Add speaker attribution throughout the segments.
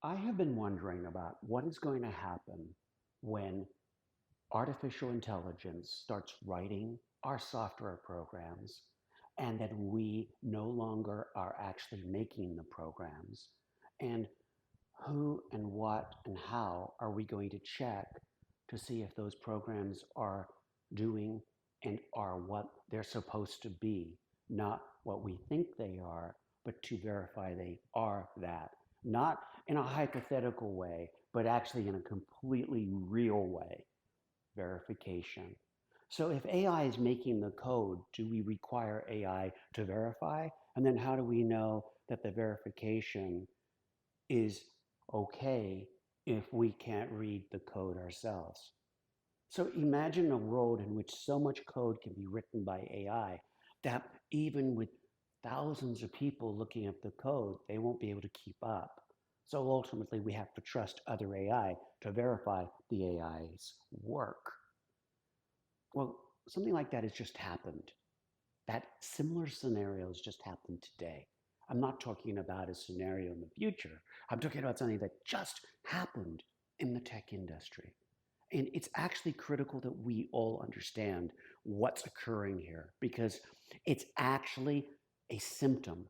Speaker 1: I have been wondering about what is going to happen when artificial intelligence starts writing our software programs and that we no longer are actually making the programs. And who and what and how are we going to check to see if those programs are doing and are what they're supposed to be, not what we think they are, but to verify they are that. Not in a hypothetical way, but actually in a completely real way, verification. So if AI is making the code, do we require AI to verify? And then how do we know that the verification is okay if we can't read the code ourselves? So imagine a world in which so much code can be written by AI that even with thousands of people looking at the code, they won't be able to keep up. So ultimately, we have to trust other AI to verify the AI's work. Well, something like that has just happened. That similar scenario has just happened today. I'm not talking about a scenario in the future. I'm talking about something that just happened in the tech industry. And it's actually critical that we all understand what's occurring here because it's actually a symptom.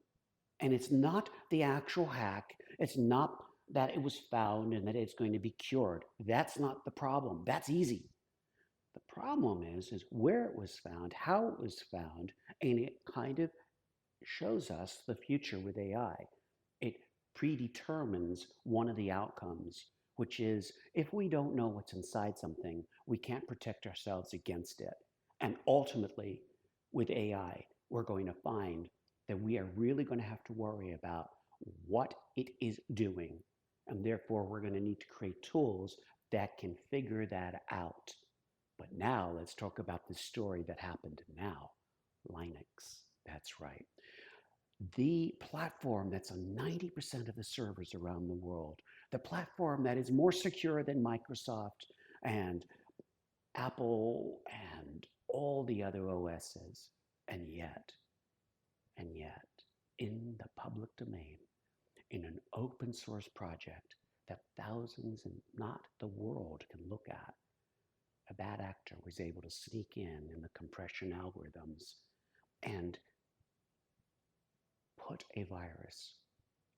Speaker 1: And it's not the actual hack. It's not that it was found and that it's going to be cured. That's not the problem. That's easy. The problem is where it was found, how it was found, and it kind of shows us the future with AI. It predetermines one of the outcomes, which is if we don't know what's inside something, we can't protect ourselves against it. And ultimately, with AI, we're going to find that we are really going to have to worry about what it is doing. And therefore, we're going to need to create tools that can figure that out. But now let's talk about the story that happened now. Linux. That's right. The platform that's on 90% of the servers around the world, the platform that is more secure than Microsoft and Apple and all the other OSs. And yet, and yet, in the public domain, in an open source project that thousands and not the world can look at, a bad actor was able to sneak in the compression algorithms and put a virus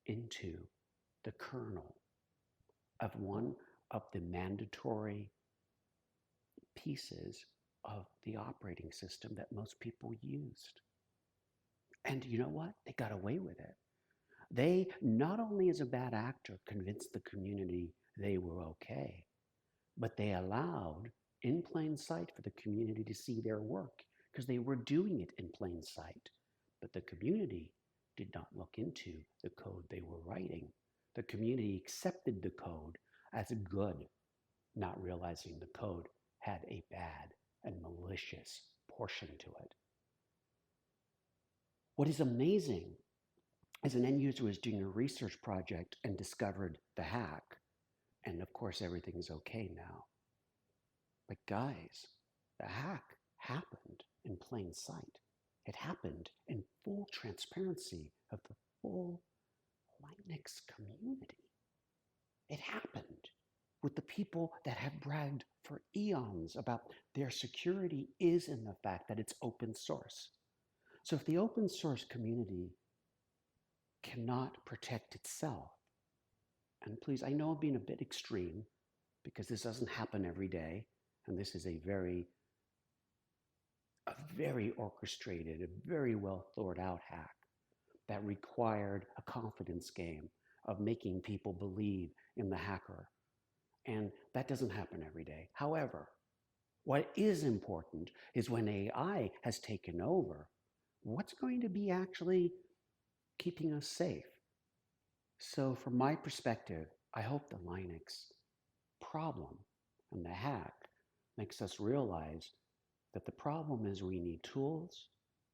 Speaker 1: into the kernel of one of the mandatory pieces of the operating system that most people used. And you know what? They got away with it. They, not only as a bad actor, convinced the community they were okay, but they allowed in plain sight for the community to see their work because they were doing it in plain sight. But the community did not look into the code they were writing. The community accepted the code as good, not realizing the code had a bad and malicious portion to it. What is amazing is an end user was doing a research project and discovered the hack. And of course, everything's okay now. But guys, the hack happened in plain sight. It happened in full transparency of the full Linux community. It happened with the people that have bragged for eons about their security is in the fact that it's open source. So if the open source community cannot protect itself, and please, I know I'm being a bit extreme because this doesn't happen every day, and this is a very orchestrated, a very well thought out hack that required a confidence game of making people believe in the hacker. And that doesn't happen every day. However, what is important is when AI has taken over, what's going to be actually keeping us safe? So from my perspective, I hope the Linux problem and the hack makes us realize that the problem is we need tools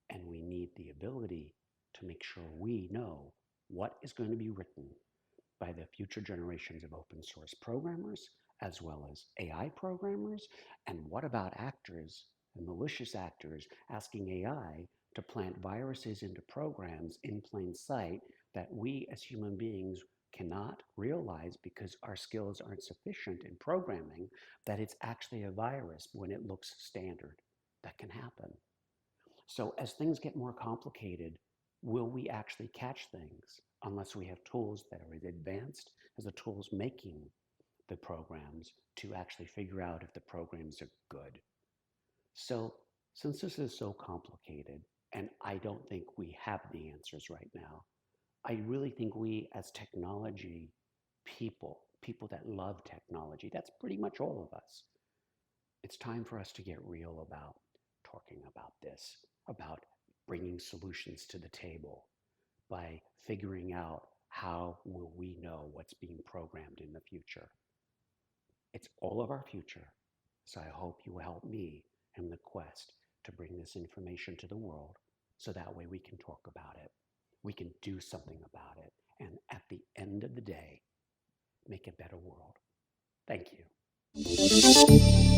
Speaker 1: and we need the ability to make sure we know what is going to be written by the future generations of open source programmers as well as AI programmers. And what about actors and malicious actors asking AI to plant viruses into programs in plain sight that we as human beings cannot realize, because our skills aren't sufficient in programming, that it's actually a virus when it looks standard. That can happen. So as things get more complicated, will we actually catch things unless we have tools that are as advanced as the tools making the programs to actually figure out if the programs are good? So since this is so complicated, and I don't think we have the answers right now, I really think we as technology people that love technology, that's pretty much all of us, it's time for us to get real about talking about this, about bringing solutions to the table by figuring out how will we know what's being programmed in the future. It's all of our future. So I hope you will help me in the quest to bring this information to the world so that way we can talk about it. We can do something about it. And at the end of the day, make a better world. Thank you.